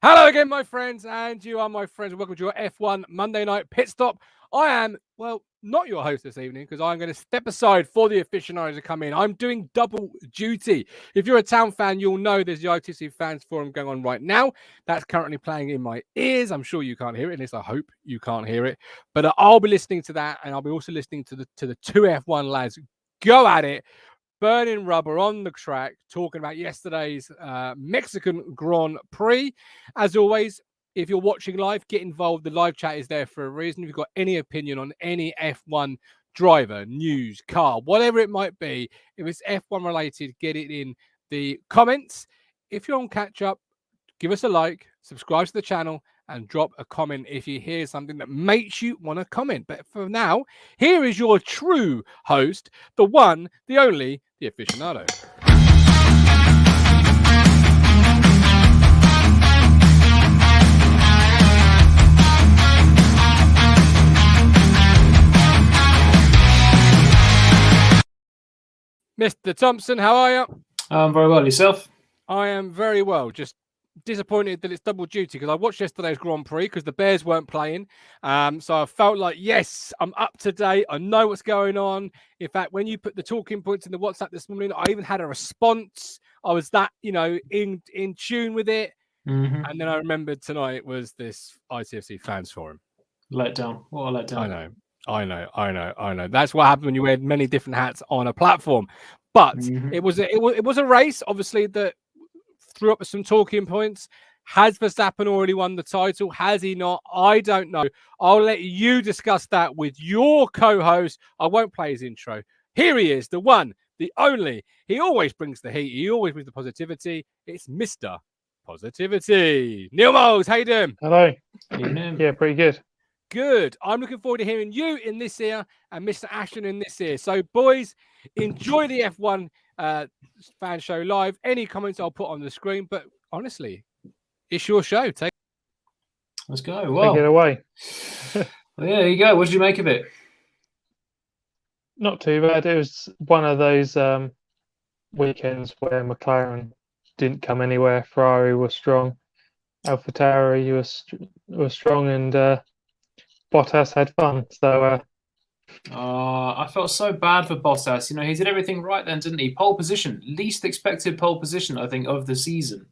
Hello again, my friends, and you are my friends. Welcome to your F1 Monday night pit stop. I am, well, not your host this evening because I'm going to step aside for the aficionados to come in. I'm doing double duty. If you're a town fan, you'll know there's the ITC Fans Forum going on right now. That's currently playing in my ears. I'm sure you can't hear it, at least I hope you can't hear it. But I'll be listening to that, and I'll be also listening to the two F1 lads go at it, burning rubber on the track, talking about yesterday's Mexican Grand Prix. As always, if you're watching live, get involved. The live chat is there for a reason. If you've got any opinion on any F1 driver, news, car, whatever it might be, if it's F1 related, get it in the comments. If you're on catch up, give us a like, subscribe to the channel, and drop a comment if you hear something that makes you want to comment. But for now, here is your true host, the one, the only, the aficionado. Mr. Thompson, how are you? Very well. Yourself? I am very well. Just disappointed that it's double duty because I watched yesterday's Grand Prix because the Bears weren't playing. So I felt like, yes, I'm up to date. I know what's going on. In fact, when you put the talking points in the WhatsApp this morning, I even had a response. I was that, in tune with it. Mm-hmm. And then I remembered tonight was this ITFC Fans Forum. Letdown. What a letdown. I know. That's what happened when you wear many different hats on a platform. But it was a race, obviously, that threw up some talking points. Has Verstappen already won the title? Has he not? I don't know. I'll let you discuss that with your co-host. I won't play his intro. Here he is, the one, the only. He always brings the heat. He always brings the positivity. It's Mr. Positivity. Neil Moles, how you doing? Hello. Evening. Yeah, pretty good. Good. I'm looking forward to hearing you in this ear and Mr. Ashton in this ear. So, boys, enjoy the F1 fan show live. Any comments I'll put on the screen, but honestly, it's your show. Let's go. Well, take it away. Well, yeah, there you go. What did you make of it? Not too bad. It was one of those weekends where McLaren didn't come anywhere. Ferrari was strong. AlphaTauri was strong, and Bottas had fun. So I felt so bad for Bottas. He did everything right then, didn't he? Pole position, least expected pole position, I think, of the season.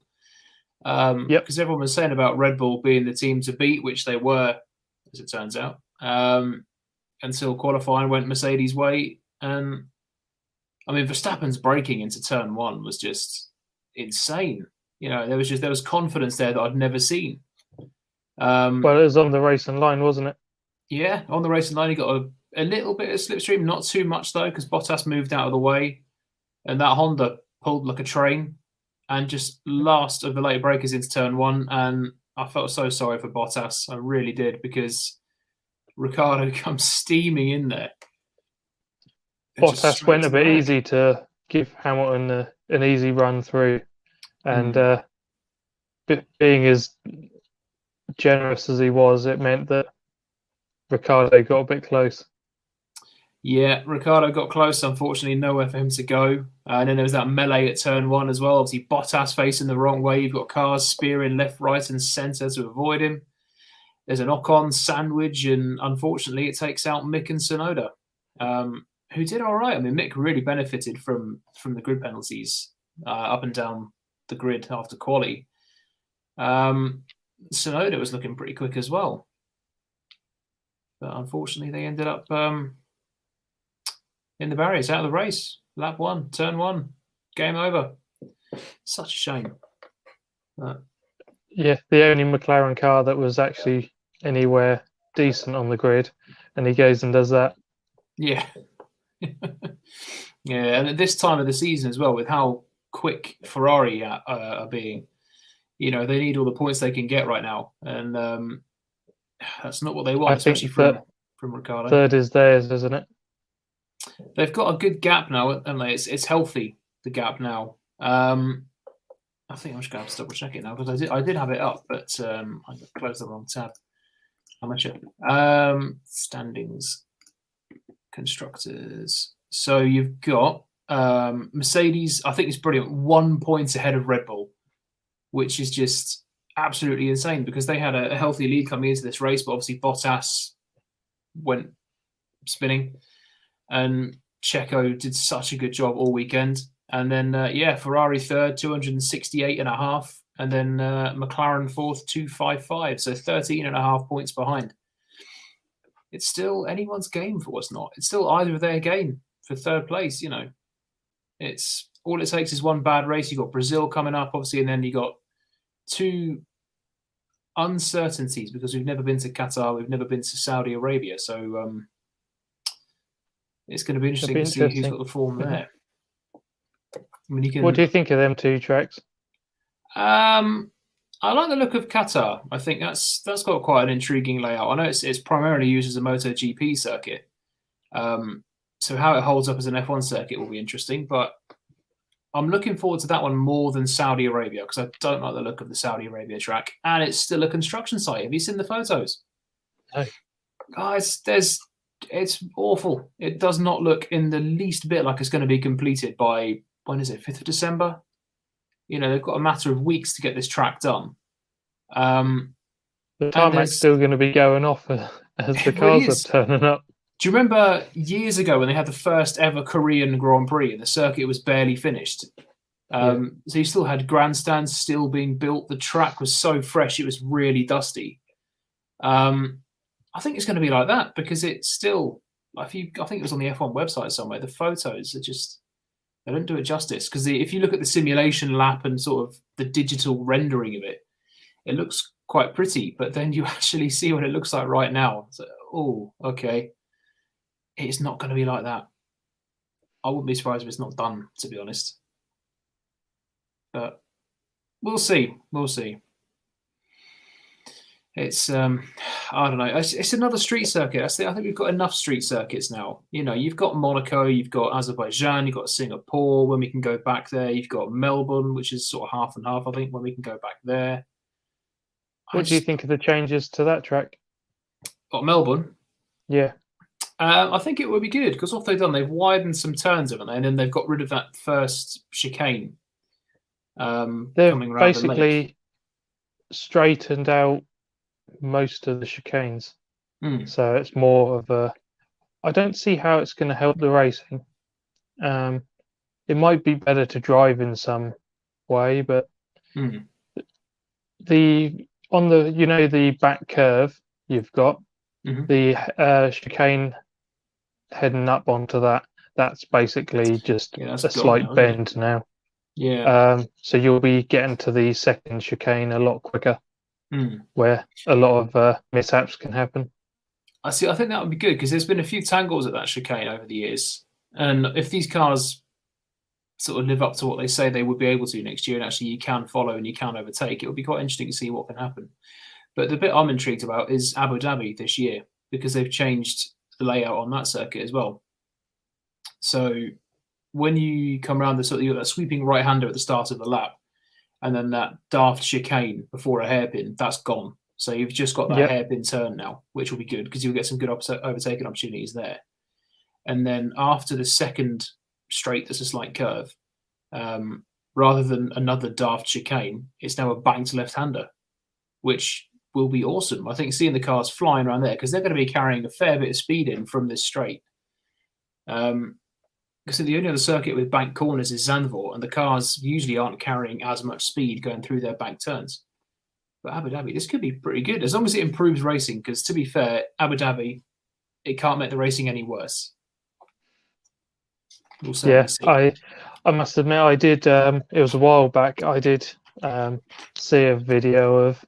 Because everyone was saying about Red Bull being the team to beat, which they were, as it turns out. Until qualifying went Mercedes' way, and Verstappen's braking into turn one was just insane. There was confidence there that I'd never seen. Well, it was on the racing line, wasn't it? Yeah, on the racing line, he got a little bit of slipstream, not too much though, because Bottas moved out of the way, and that Honda pulled like a train, and just last of the late breakers into turn one. And I felt so sorry for Bottas, I really did, because Ricciardo comes steaming in there. Bottas went a bit easy to give Hamilton an easy run through, and being as generous as he was, it meant that Ricciardo got a bit close. Yeah, Ricciardo got close. Unfortunately, nowhere for him to go. And then there was that melee at turn one as well. Obviously, Bottas facing the wrong way. You've got cars spearing left, right, and centre to avoid him. There's an Ocon sandwich, and unfortunately, it takes out Mick and Tsunoda, who did all right. Mick really benefited from the grid penalties up and down the grid after quali. Tsunoda was looking pretty quick as well. But unfortunately, they ended up in the barriers, out of the race. Lap one, turn one, game over. Such a shame. Yeah, the only McLaren car that was actually anywhere decent on the grid, and he goes and does that. Yeah. Yeah, and at this time of the season as well, with how quick Ferrari are being, they need all the points they can get right now. And that's not what they want, especially from Ricciardo. Third is theirs, isn't it? They've got a good gap now, haven't they? It's healthy, the gap now. I think I'm just going to have to double check it now, because I did have it up, but I closed the wrong tab. Amateur. Standings. Constructors. So you've got Mercedes, I think it's brilliant, 1 point ahead of Red Bull, which is just absolutely insane because they had a healthy lead coming into this race, but obviously Bottas went spinning, and Checo did such a good job all weekend. And then, Ferrari third, 268.5, and then McLaren fourth, 255, so 13.5 points behind. It's still anyone's game for what's not. It's still either of their game for third place. It's all it takes is one bad race. You've got Brazil coming up, obviously, and then you got two uncertainties because we've never been to Qatar, we've never been to Saudi Arabia, so it's going to be interesting to see who's got the form there. I mean, what do you think of them two tracks? I like the look of Qatar. I think that's got quite an intriguing layout. I know it's primarily used as a MotoGP circuit, so how it holds up as an F1 circuit will be interesting. But I'm looking forward to that one more than Saudi Arabia because I don't like the look of the Saudi Arabia track, and it's still a construction site. Have you seen the photos? No. Guys, it's awful. It does not look in the least bit like it's going to be completed by, when is it, 5th of December? They've got a matter of weeks to get this track done. The tarmac's still going to be going off as the cars are turning up. Do you remember years ago when they had the first ever Korean Grand Prix and the circuit was barely finished? So you still had grandstands still being built. The track was so fresh, it was really dusty. I think it's going to be like that because it's still, I think it was on the F1 website somewhere, the photos are just, they don't do it justice. Because if you look at the simulation lap and sort of the digital rendering of it, it looks quite pretty. But then you actually see what it looks like right now. So, oh, okay. It's not going to be like that. I wouldn't be surprised if it's not done, to be honest. But we'll see. We'll see. It's, I don't know. It's another street circuit. I think we've got enough street circuits now. You've got Monaco, you've got Azerbaijan, you've got Singapore when we can go back there. You've got Melbourne, which is sort of half and half, I think, when we can go back there. What do you think of the changes to that track? What, Melbourne? Yeah. I think it would be good because what they've done, they've widened some turns, haven't they? And then they've got rid of that first chicane. They've coming around basically straightened out most of the chicanes. So it's more of a, I don't see how it's going to help the racing. It might be better to drive in some way, but the back curve you've got the chicane heading up onto that's basically just a slight bend now. Yeah. So you'll be getting to the second chicane a lot quicker, where a lot of mishaps can happen. I think that would be good because there's been a few tangles at that chicane over the years, and if these cars sort of live up to what they say they would be able to next year, and actually you can follow and you can overtake, it would be quite interesting to see what can happen. But the bit I'm intrigued about is Abu Dhabi this year because they've changed the layout on that circuit as well. So when you come around you've got that sweeping right-hander at the start of the lap, and then that daft chicane before a hairpin, that's gone. So you've just got that hairpin turn now, which will be good because you'll get some good overtaking opportunities there. And then after the second straight, there's a slight curve. Rather than another daft chicane, it's now a banked left-hander, which will be awesome. I think seeing the cars flying around there because they're going to be carrying a fair bit of speed in from this straight. Because the only other circuit with bank corners is Zandvoort, and the cars usually aren't carrying as much speed going through their bank turns. But Abu Dhabi, this could be pretty good as long as it improves racing. Because to be fair, Abu Dhabi, it can't make the racing any worse. We'll see. I must admit, I did. It was a while back. I did see a video of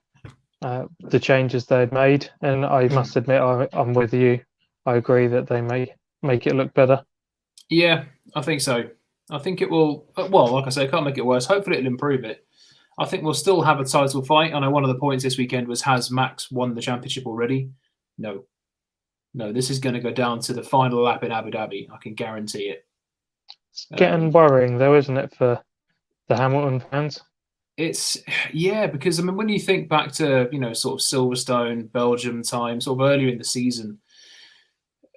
the changes they'd made, and I must admit, I'm with you. I agree that they may make it look better. Yeah, I think so. I think it will. Well, like I say, I can't make it worse. Hopefully, it'll improve it. I think we'll still have a title fight. I know one of the points this weekend was, has Max won the championship already? No, this is going to go down to the final lap in Abu Dhabi. I can guarantee it. It's getting worrying, though, isn't it, for the Hamilton fans? It's because I mean, when you think back to sort of Silverstone, Belgium time, sort of earlier in the season,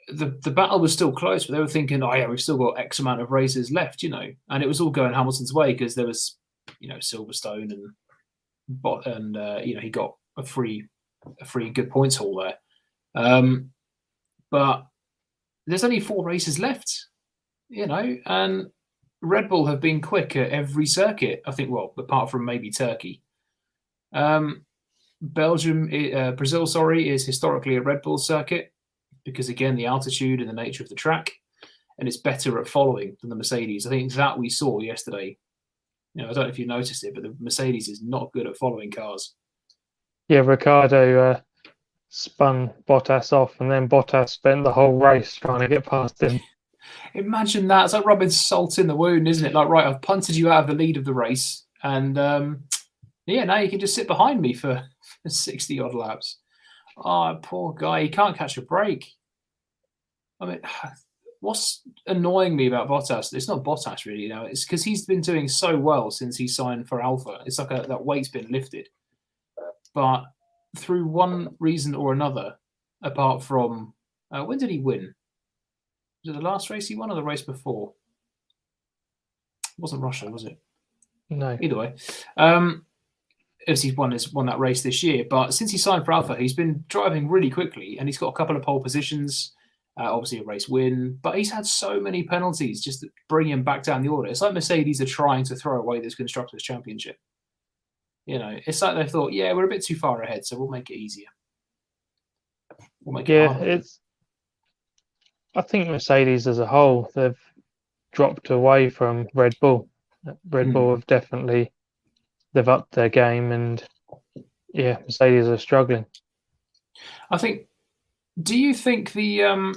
the battle was still close, but they were thinking, oh yeah, we've still got X amount of races left, and it was all going Hamilton's way because there was Silverstone and and he got a free good points haul there. But there's only 4 races left, and Red Bull have been quick at every circuit, I think, well, apart from maybe Turkey. Brazil, is historically a Red Bull circuit because, again, the altitude and the nature of the track, and it's better at following than the Mercedes. I think that we saw yesterday. I don't know if you noticed it, but the Mercedes is not good at following cars. Yeah, Ricardo spun Bottas off, and then Bottas spent the whole race trying to get past him. Imagine that. It's like rubbing salt in the wound, isn't it? Like, right, I've punted you out of the lead of the race, and now you can just sit behind me for 60-odd laps. Oh, poor guy. He can't catch a break. I mean, what's annoying me about Bottas, it's not Bottas really, it's because he's been doing so well since he signed for Alpha. It's like that weight's been lifted. But through one reason or another, apart from, when did he win? Was it the last race he won or the race before? It wasn't Russia, was it? No. Either way. He's won that race this year, but since he signed for Alpha, he's been driving really quickly, and he's got a couple of pole positions, obviously a race win, but he's had so many penalties just to bring him back down the order. It's like Mercedes are trying to throw away this Constructors' Championship. It's like they thought, we're a bit too far ahead, so we'll make it easier. We'll make it harder. I think Mercedes as a whole, they've dropped away from Red Bull. Red Bull have definitely, they've upped their game, and Mercedes are struggling. I think, do you think the a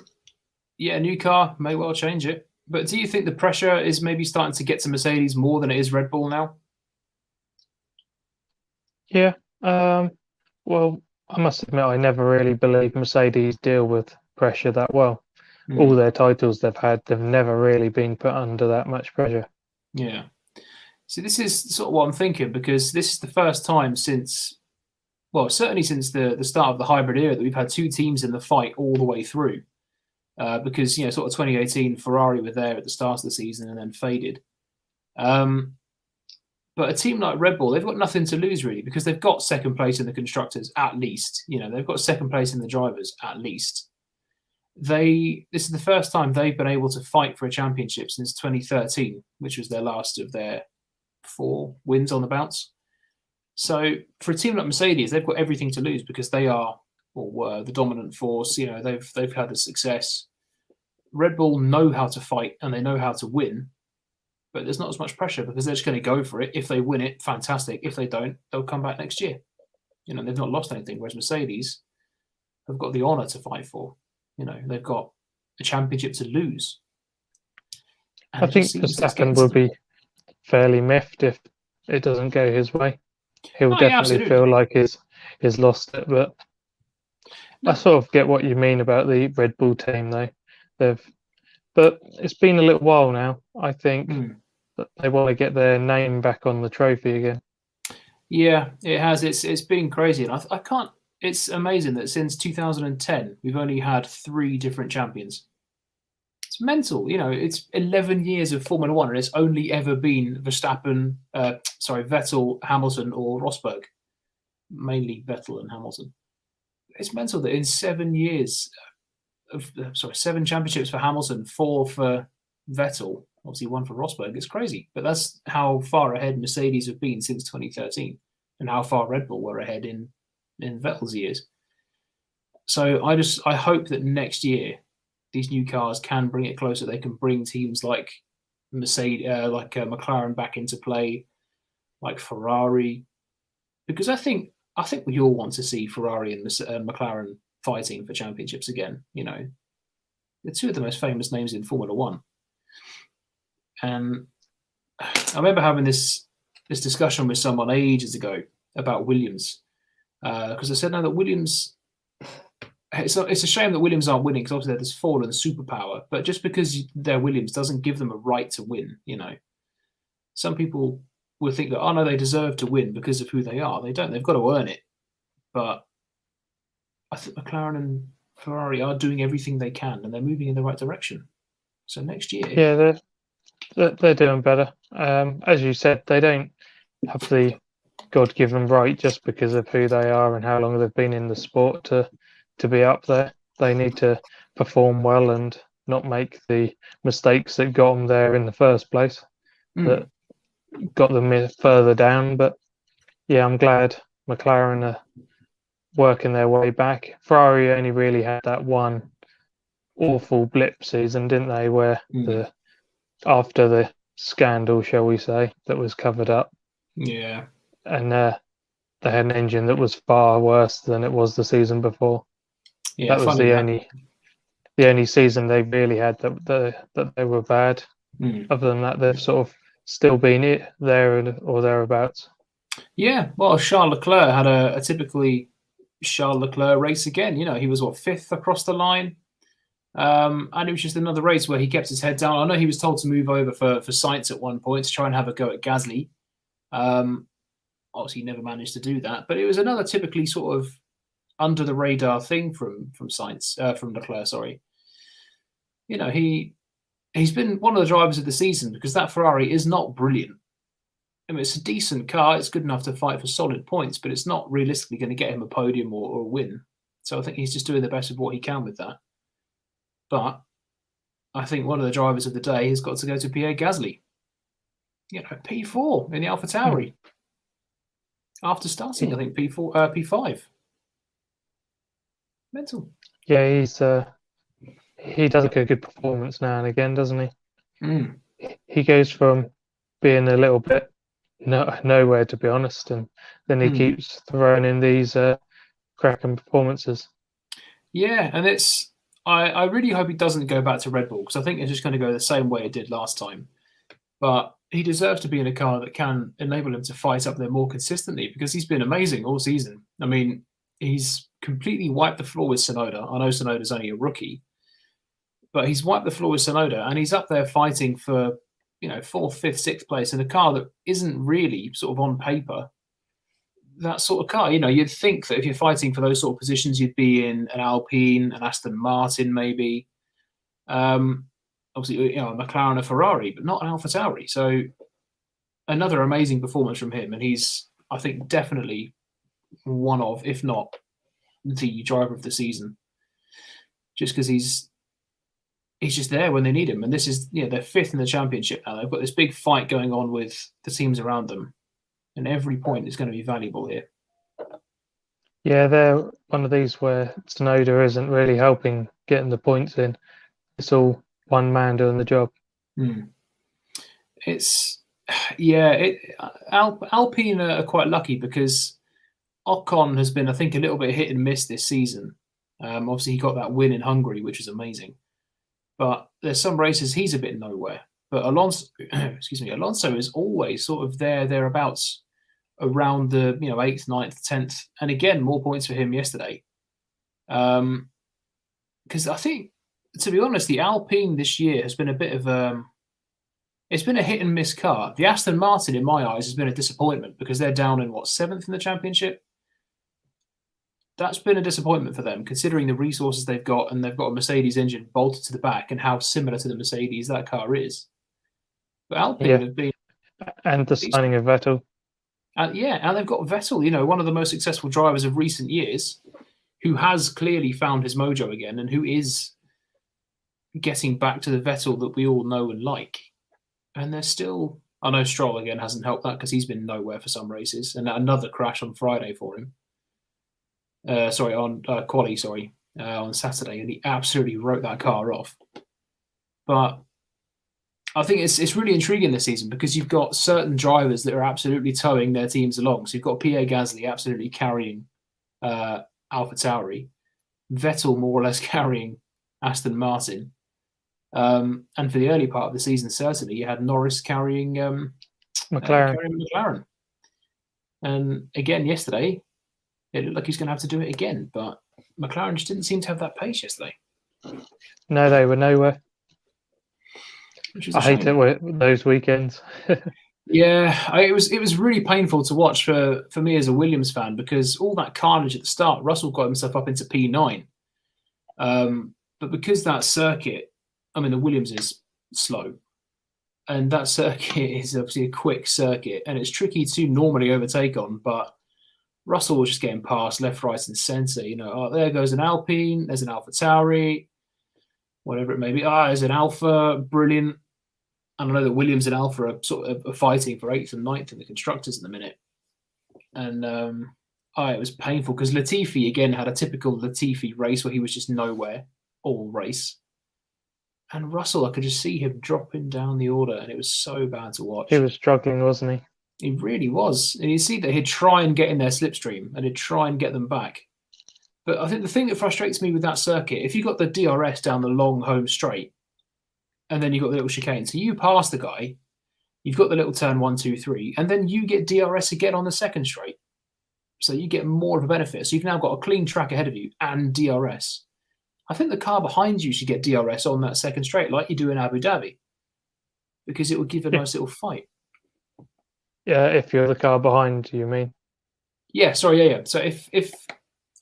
new car may well change it, but do you think the pressure is maybe starting to get to Mercedes more than it is Red Bull now? Yeah. Well, I must admit, I never really believed Mercedes deal with pressure that well. All their titles they've had, they've never really been put under that much pressure. Yeah. So this is sort of what I'm thinking, because this is the first time since, well, certainly since the start of the hybrid era, that we've had 2 teams in the fight all the way through. Because, sort of 2018, Ferrari were there at the start of the season and then faded. But a team like Red Bull, they've got nothing to lose really, because they've got second place in the constructors at least. They've got second place in the drivers at least. This is the first time they've been able to fight for a championship since 2013, which was their last of their 4 wins on the bounce. So for a team like Mercedes, they've got everything to lose because they are, or were, the dominant force. They've had the success. Red Bull know how to fight and they know how to win, but there's not as much pressure because they're just going to go for it. If they win it, fantastic. If they don't, they'll come back next year. They've not lost anything, whereas Mercedes have got the honour to fight for. They've got a championship to lose. And I think Verstappen will be fairly miffed if it doesn't go his way. He'll definitely feel like he's lost it. But I sort of get what you mean about the Red Bull team, though. But it's been a little while now. I think that they want to get their name back on the trophy again. Yeah, it has. It's been crazy, and I can't. It's amazing that since 2010 we've only had 3 different champions. It's mental, It's 11 years of Formula One, and it's only ever been Vettel, Hamilton, or Rosberg. Mainly Vettel and Hamilton. It's mental that in 7 years, 7 championships for Hamilton, 4 for Vettel, obviously 1 for Rosberg. It's crazy, but that's how far ahead Mercedes have been since 2013, and how far Red Bull were ahead in Vettel's years. So I hope that next year these new cars can bring it closer. They can bring teams like McLaren back into play, like Ferrari, because I think we all want to see Ferrari and McLaren fighting for championships again. They're 2 of the most famous names in Formula One. And I remember having this discussion with someone ages ago about Williams, because I said now that Williams, it's a shame that Williams aren't winning, because obviously they're this fallen superpower, but just because they're Williams doesn't give them a right to win. Some people will think that, oh no, they deserve to win because of who they are. They don't. They've got to earn it. But I think McLaren and Ferrari are doing everything they can, and they're moving in the right direction. So next year, they're doing better. As you said, they don't have the God-given right just because of who they are and how long they've been in the sport to be up there. They need to perform well and not make the mistakes that got them there in the first place, that got them further down. But yeah, I'm glad McLaren are working their way back. Ferrari only really had that one awful blip season, didn't they, where after the scandal, shall we say, that was covered up. Yeah. And they had an engine that was far worse than it was the season before. Yeah, that was the only season they really had that they were bad. Other than that, they've sort of still been there or thereabouts. Yeah, well, Charles Leclerc had a typically Charles Leclerc race again. He was fifth across the line. And it was just another race where he kept his head down. I know he was told to move over for Sainz at one point to try and have a go at Gasly. Obviously, he never managed to do that. But it was another typically sort of under the radar thing from Leclerc. Sorry, he's been one of the drivers of the season because that Ferrari is not brilliant. I mean, it's a decent car. It's good enough to fight for solid points, but it's not realistically going to get him a podium or a win. So I think he's just doing the best of what he can with that. But I think one of the drivers of the day has got to go to Pierre Gasly. P4 in the AlphaTauri. After starting, I think P5. Mental. Yeah, he does like a good performance now and again, doesn't he? He goes from being a little bit nowhere, to be honest, and then he keeps throwing in these cracking performances. Yeah, and I really hope he doesn't go back to Red Bull because I think it's just going to go the same way it did last time. But he deserves to be in a car that can enable him to fight up there more consistently because he's been amazing all season. I mean, he's completely wiped the floor with Tsunoda. I know Tsunoda's only a rookie, but he's wiped the floor with Tsunoda and he's up there fighting for, 4th, 5th, 6th place in a car that isn't really sort of on paper that sort of car. You'd think that if you're fighting for those sort of positions, you'd be in an Alpine, an Aston Martin, maybe. Obviously, a McLaren, a Ferrari, but not an AlphaTauri. So another amazing performance from him, and he's, I think, definitely one of, if not the driver of the season, just because he's just there when they need him. And this is, they're 5th in the championship now. They've got this big fight going on with the teams around them, and every point is going to be valuable here. Yeah, they're one of these where Tsunoda isn't really helping getting the points in. It's all one man doing the job. Alpine are quite lucky because Ocon has been, I think, a little bit hit and miss this season. Obviously, he got that win in Hungary, which is amazing. But there's some races he's a bit nowhere. But Alonso is always sort of thereabouts around the 8th, 9th, 10th, and again more points for him yesterday. Because I think, to be honest, the Alpine this year has been a bit of it's been a hit and miss car. The Aston Martin, in my eyes, has been a disappointment because they're down in 7th in the championship. That's been a disappointment for them, considering the resources they've got, and they've got a Mercedes engine bolted to the back, and how similar to the Mercedes that car is. But Alpine have been, and the signing of Vettel. And they've got Vettel, one of the most successful drivers of recent years, who has clearly found his mojo again, and who is getting back to the Vettel that we all know and like. And they're still, I know Stroll again hasn't helped that because he's been nowhere for some races, and another crash on Friday for him. On Saturday, and he absolutely wrote that car off. But I think it's really intriguing this season because you've got certain drivers that are absolutely towing their teams along. So you've got Pierre Gasly absolutely carrying AlphaTauri, Vettel more or less carrying Aston Martin, and for the early part of the season, certainly you had Norris carrying McLaren. And again yesterday, it looked like he's going to have to do it again, but McLaren just didn't seem to have that pace yesterday. No, they were nowhere. I hate it with those weekends. Yeah, it was really painful to watch for me as a Williams fan because all that carnage at the start, Russell got himself up into P9. But because that circuit, the Williams is slow. And that circuit is obviously a quick circuit, and it's tricky to normally overtake on, but Russell was just getting past left, right, and centre. There goes an Alpine, there's an AlphaTauri, whatever it may be. There's an Alpha, brilliant. And I know that Williams and Alpha are sort of fighting for 8th and 9th in the constructors in the minute. And it was painful because Latifi again had a typical Latifi race where he was just nowhere all race. And Russell, I could just see him dropping down the order, and it was so bad to watch. He was struggling, wasn't he? He really was. And you see that he'd try and get in their slipstream and he'd try and get them back. But I think the thing that frustrates me with that circuit, if you got the DRS down the long home straight, and then you've got the little chicane, so you pass the guy, you've got the little turn 1, 2, 3, and then you get DRS again on the second straight. So you get more of a benefit. So you've now got a clean track ahead of you and DRS. I think the car behind you should get DRS on that second straight, like you do in Abu Dhabi, because it would give a nice little fight. Yeah, if you're the car behind, you mean? Yeah, sorry, yeah. So if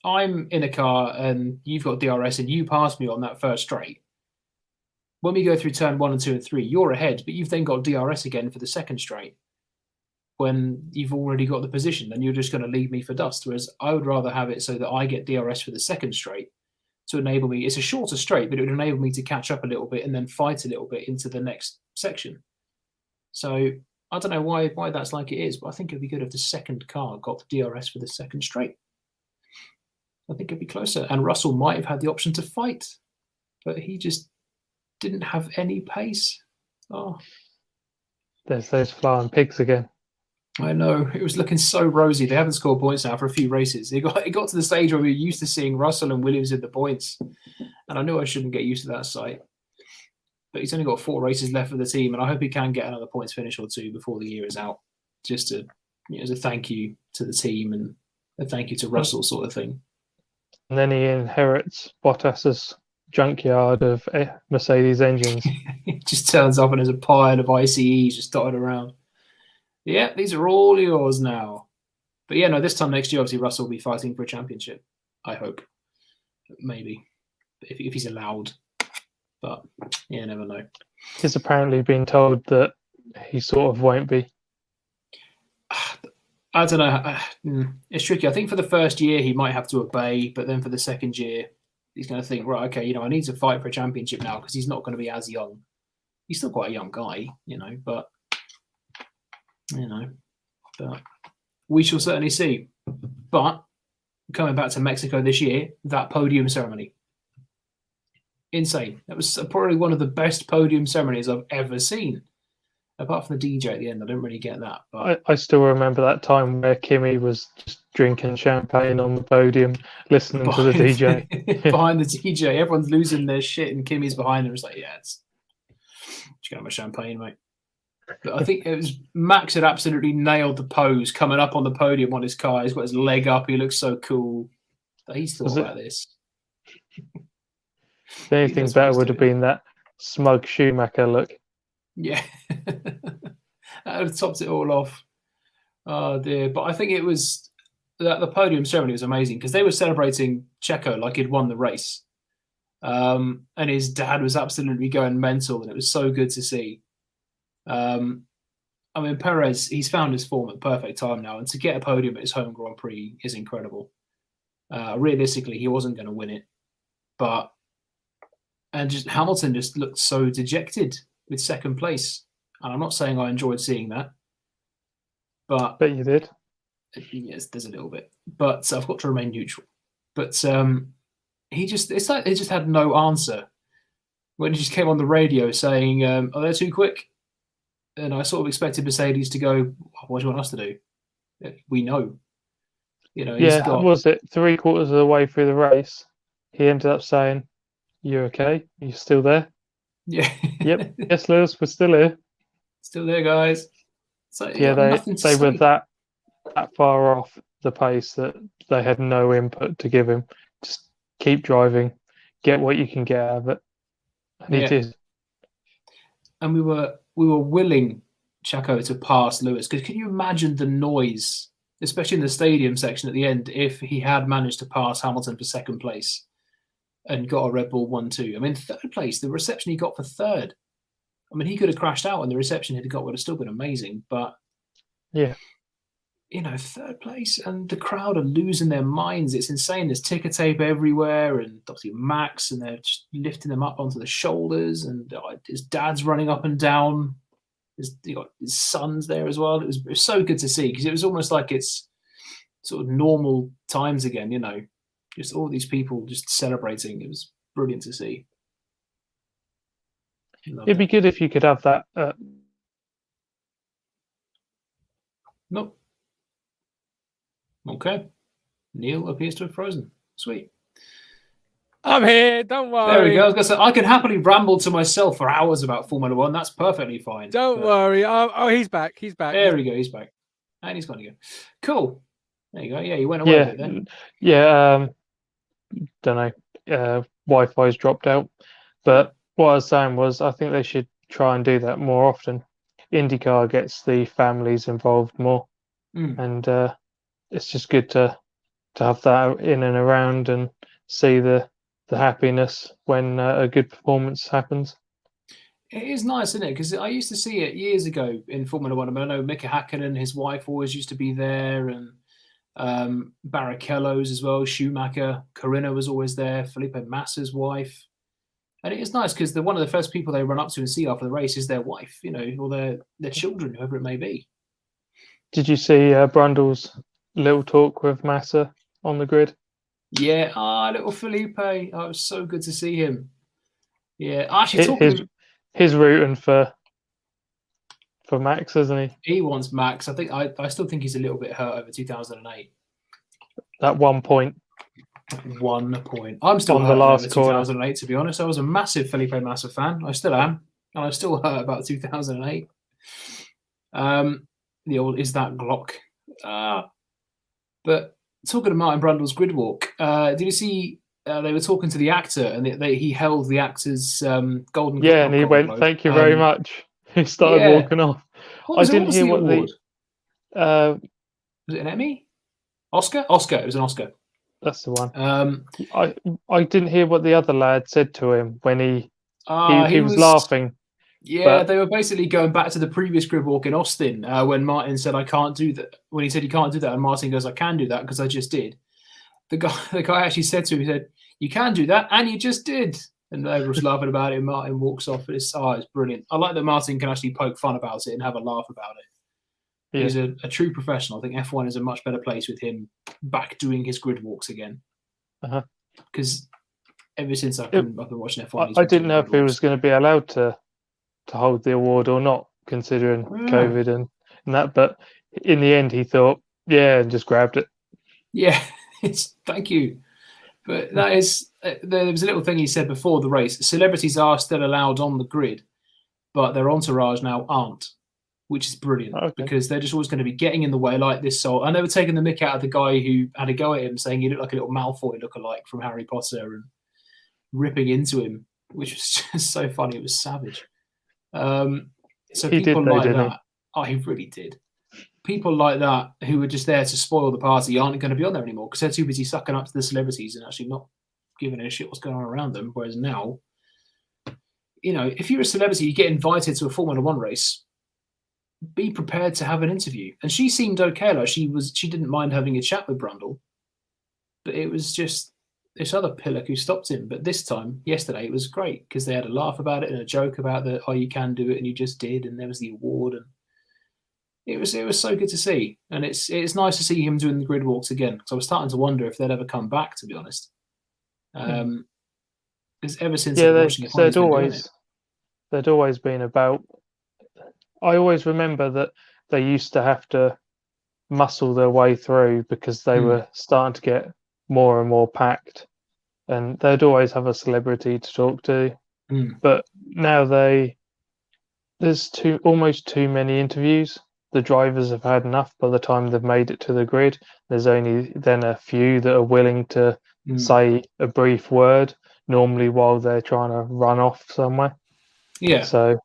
I'm in a car and you've got DRS and you pass me on that first straight, when we go through turn 1 and 2 and 3, you're ahead, but you've then got DRS again for the second straight. When you've already got the position, then you're just going to leave me for dust. Whereas I would rather have it so that I get DRS for the second straight to enable me. It's a shorter straight, but it would enable me to catch up a little bit and then fight a little bit into the next section. So I don't know why that's like it is, but I think it'd be good if the second car got the DRS for the second straight. I think it'd be closer. And Russell might have had the option to fight, but he just didn't have any pace. Oh, there's those flying pigs again. I know. It was looking so rosy. They haven't scored points now for a few races. It got to the stage where we were used to seeing Russell and Williams in the points. And I knew I shouldn't get used to that sight. But he's only got 4 races left for the team, and I hope he can get another points finish or 2 before the year is out, just to, as a thank you to the team and a thank you to Russell sort of thing. And then he inherits Bottas's junkyard of Mercedes engines. He just turns up and there's a pile of ICEs just dotted around. Yeah, these are all yours now. But yeah, no, this time next year, obviously, Russell will be fighting for a championship. I hope. Maybe. If he's allowed. But, yeah, never know. He's apparently been told that he sort of won't be. I don't know. It's tricky. I think for the first year, he might have to obey. But then for the second year, he's going to think, right, okay, I need to fight for a championship now because he's not going to be as young. He's still quite a young guy, but... but we shall certainly see. But coming back to Mexico this year, that podium ceremony, insane. That was probably one of the best podium ceremonies I've ever seen. Apart from the DJ at the end, I don't really get that. But I still remember that time where Kimi was just drinking champagne on the podium, listening to the DJ. Behind the DJ, everyone's losing their shit, and Kimi's behind him. It's like, yeah, just get my champagne, mate. But I think it was Max had absolutely nailed the pose coming up on the podium on his car. He's got his leg up. He looks so cool. But he's thought about this. The only thing better would have been that smug Schumacher look. Yeah. That would have topped it all off. Oh, dear. But I think it was that the podium ceremony was amazing because they were celebrating Checo like he'd won the race. And his dad was absolutely going mental, and it was so good to see. Perez, he's found his form at the perfect time now, and to get a podium at his home Grand Prix is incredible. Realistically, he wasn't going to win it, and Hamilton just looked so dejected with second place. And I'm not saying I enjoyed seeing that, but you did. Yes, there's a little bit, but I've got to remain neutral. But it's like they just had no answer when he just came on the radio saying, "Are they too quick?" And I sort of expected Mercedes to go, "What do you want us to do? We know." Was it 3/4 of the way through the race? He ended up saying, "You okay? Are you still there?" Yeah. Yep. Yes, Lewis, we're still here. Still there, guys. So, they were that far off the pace that they had no input to give him. Just keep driving, get what you can get out of it. And he did. And we were willing Checo to pass Lewis, because can you imagine the noise, especially in the stadium section at the end, if he had managed to pass Hamilton for second place and got a Red Bull 1-2? I mean, third place, the reception he got for third. I mean, he could have crashed out and the reception he'd got would have still been amazing. But, Yeah. you know, third place and the crowd are losing their minds. It's insane. There's ticker tape everywhere and obviously Max, and they're just lifting them up onto the shoulders, and his dad's running up and down. His son's there as well. It was so good to see, because it was almost like it's sort of normal times again, you know, just all these people just celebrating. It was brilliant to see. It'd be good if you could have that. Nope. Okay. Neil appears to have frozen. Sweet. I'm here. Don't worry. There we go. I was going to say, I can happily ramble to myself for hours about Formula One. That's perfectly fine. Don't worry. Oh, he's back. He's back. There we go. He's back. And he's gone again. Cool. There you go. Yeah, you went away a bit then. Yeah. Don't know. Wi-Fi's dropped out. But what I was saying was, I think they should try and do that more often. IndyCar gets the families involved more, and it's just good to have that in and around and see the happiness when a good performance happens. It is nice, isn't it? Because I used to see it years ago in Formula One. I mean, I know Mika Hakkinen, his wife, always used to be there, and Barrichello's as well, Schumacher, Corinna was always there, Felipe Massa's wife. And it is nice because one of the first people they run up to and see after the race is their wife, you know, or their children, whoever it may be. Did you see Brundle's little talk with Massa on the grid? Yeah, little Felipe. Oh, it was so good to see him. Yeah, actually, he's rooting for Max, isn't he? He wants Max. I still think he's a little bit hurt over 2008. That 1 point. 1 point. I'm still on hurt the last over corner. 2008, to be honest. I was a massive Felipe Massa fan. I still am. And I'm still hurt about 2008. The old is that Glock. But talking of Martin Brundle's grid walk, did you see they were talking to the actor, and he held the actor's golden. Yeah, and he went, globe. "Thank you very much." He started walking off. I didn't hear what the was it an Emmy? Oscar? Oscar. It was an Oscar. That's the one. I didn't hear what the other lad said to him when he was laughing. Yeah, they were basically going back to the previous grid walk in Austin when Martin said, "I can't do that." When he said he can't do that, and Martin goes, "I can do that because I just did." The guy actually said to him, he said, "You can do that, and you just did." And they were just laughing about it. And Martin walks off. It's brilliant. I like that Martin can actually poke fun about it and have a laugh about it. Yeah. He's a true professional. I think F1 is a much better place with him back doing his grid walks again. Because ever since I've been watching F1, I didn't know if he was going to be allowed to hold the award or not, considering COVID and that. But in the end, he thought, yeah, and just grabbed it. Yeah, thank you. But that is, there was a little thing he said before the race. Celebrities are still allowed on the grid, but their entourage now aren't, which is brilliant because they're just always going to be getting in the way like this. So I never taken the mick out of the guy who had a go at him, saying he looked like a little Malfoy lookalike from Harry Potter and ripping into him, which was just so funny. It was savage. So he people did, like didn't that, he really did. People like that who are just there to spoil the party aren't going to be on there anymore because they're too busy sucking up to the celebrities and actually not giving a shit what's going on around them. Whereas now, you know, if you're a celebrity, you get invited to a Formula One race, be prepared to have an interview. And she seemed okay. Like she didn't mind having a chat with Brundle, but it was just this other pillock who stopped him. But this time, yesterday, it was great because they had a laugh about it and a joke about you can do it and you just did. And there was the award. And it was so good to see. And it's nice to see him doing the grid walks again. Because I was starting to wonder if they'd ever come back, to be honest. Because ever since they'd always been about. I always remember that they used to have to muscle their way through because they were starting to get more and more packed, and they'd always have a celebrity to talk to. But now there's almost too many interviews. The drivers have had enough by the time they've made it to the grid. There's only then a few that are willing to say a brief word, normally while they're trying to run off somewhere. Yeah. So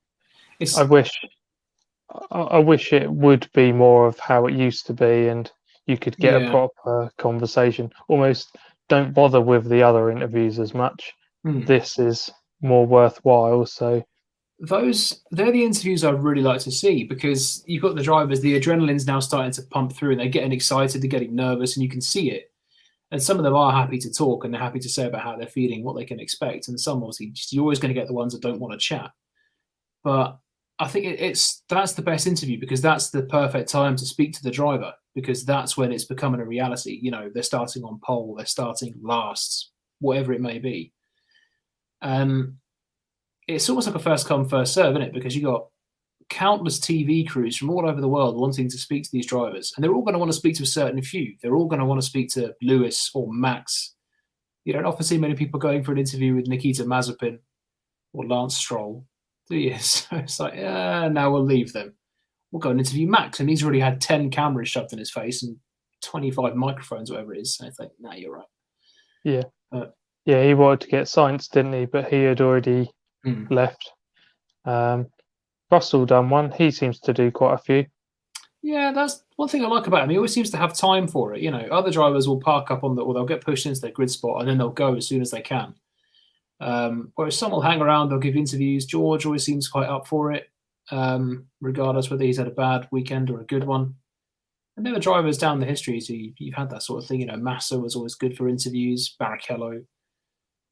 I wish it would be more of how it used to be, and you could get a proper conversation. Almost don't bother with the other interviews as much. This is more worthwhile. So they're the interviews I really like to see, because you've got the drivers, the adrenaline's now starting to pump through, and they're getting excited, they're getting nervous, and you can see it. And some of them are happy to talk, and they're happy to say about how they're feeling, what they can expect. And some, obviously, you're always going to get the ones that don't want to chat. But I think that's the best interview, because that's the perfect time to speak to the driver, because that's when it's becoming a reality. They're starting on pole, they're starting last, whatever it may be. It's almost like a first come, first serve, isn't it? Because you got countless TV crews from all over the world wanting to speak to these drivers, and they're all going to want to speak to a certain few. They're all going to want to speak to Lewis or Max. You don't often see many people going for an interview with Nikita Mazepin or Lance Stroll, do you? So it's like, now we'll leave them. We'll go and interview Max, and he's already had 10 cameras shoved in his face and 25 microphones, whatever it is. So I think, no, you're right. Yeah. Yeah, he wanted to get science, didn't he? But he had already left. Russell done one. He seems to do quite a few. Yeah, that's one thing I like about him. He always seems to have time for it. Other drivers will park up or they'll get pushed into their grid spot, and then they'll go as soon as they can. Whereas some will hang around, they'll give interviews. George always seems quite up for it, regardless whether he's had a bad weekend or a good one. And there were drivers down the history, so you've had that sort of thing. Massa was always good for interviews. Barrichello,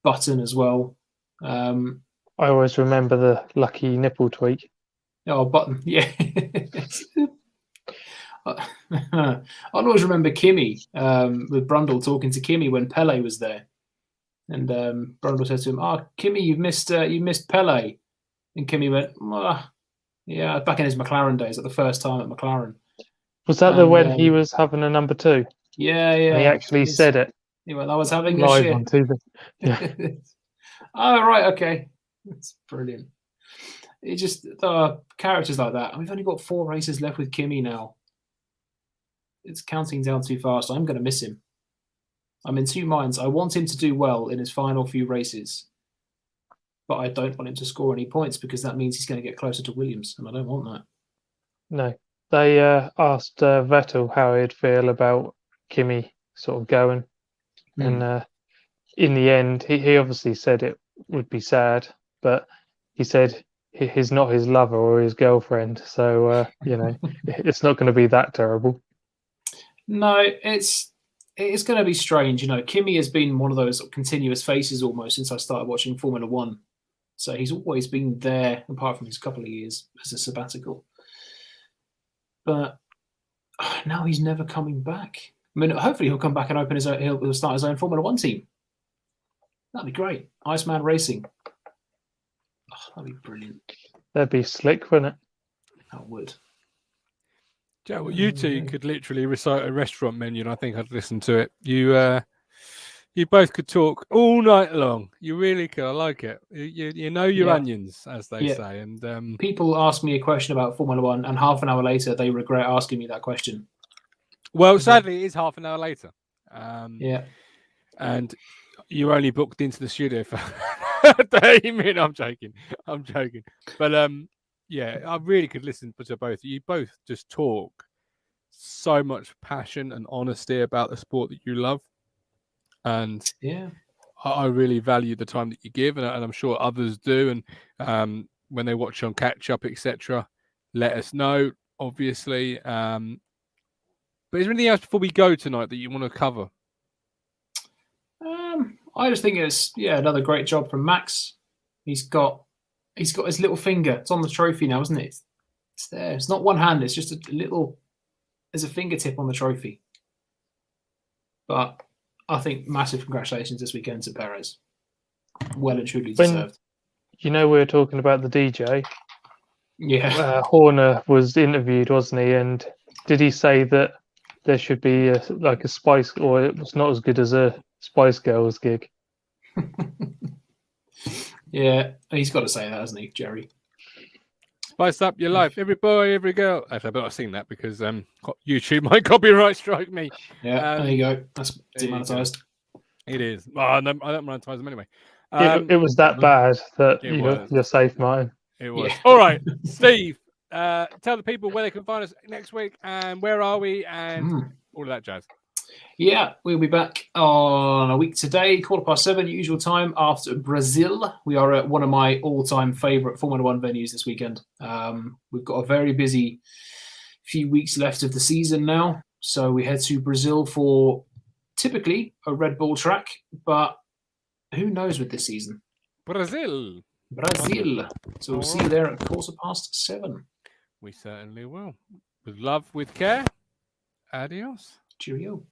Button as well. I always remember the lucky nipple tweak. Oh, Button, yeah. I'll always remember Kimi with Brundle talking to Kimi when Pele was there, and Brundle said to him, Kimi, you missed Pele," and Kimi went, "Yeah," back in his McLaren days, at the first time at McLaren. Was that when he was having a number 2? Yeah. And he actually said it. He went, "I was having live a shit." on TV. Yeah. Oh, right, okay. That's brilliant. It just, characters like that. We've only got 4 races left with Kimi now. It's counting down too fast. I'm going to miss him. I'm in two minds. I want him to do well in his final few races, but I don't want him to score any points, because that means he's going to get closer to Williams, and I don't want that. No. They asked Vettel how he'd feel about Kimi sort of going. And in the end, he obviously said it would be sad, but he said he's not his lover or his girlfriend, so it's not going to be that terrible. No, it's going to be strange. Kimi has been one of those continuous faces almost since I started watching Formula One, so he's always been there, apart from his couple of years as a sabbatical. But now he's never coming back. I mean, hopefully he'll come back and he'll start his own Formula One team. That'd be great. Iceman Racing. That'd be brilliant. That'd be slick, wouldn't it? That would. Yeah, well, you two could literally recite a restaurant menu, and I think I'd listen to it. You both could talk all night long. You really could. I like it. You know your onions, as they say. And people ask me a question about Formula One, and half an hour later they regret asking me that question. Well, sadly, it is half an hour later. And you're only booked into the studio for 30 minutes. I'm joking. But I really could listen to both. You both just talk so much passion and honesty about the sport that you love. And I really value the time that you give, and I'm sure others do. And when they watch on catch up, etc., let us know, obviously. But is there anything else before we go tonight that you want to cover? I just think it's another great job from Max. He's got his little finger. It's on the trophy now, isn't it? It's there. It's not one hand. It's just a little. There's a fingertip on the trophy. But I think massive congratulations this weekend to Perez. Well and truly deserved. We were talking about the DJ. Yeah. Horner was interviewed, wasn't he? And did he say that there should be a Spice, or it was not as good as a Spice Girls gig? Yeah, he's got to say that, hasn't he, Jerry? Spice up your life, every boy, every girl. Actually, I better not sing that because YouTube might copyright strike me. Yeah, there you go. That's demonetized. It is. Well, I don't monetize them anyway. It was that bad that you're safe, Martin. It was. Yeah. All right, Steve. Tell the people where they can find us next week, and where are we, and all of that jazz. Yeah, we'll be back on a week today, 7:15, usual time after Brazil. We are at one of my all-time favourite Formula One venues this weekend. We've got a very busy few weeks left of the season now, so we head to Brazil for typically a Red Bull track, but who knows with this season? Brazil. So we'll see you there at 7:15. We certainly will. With love, with care. Adios. Cheerio.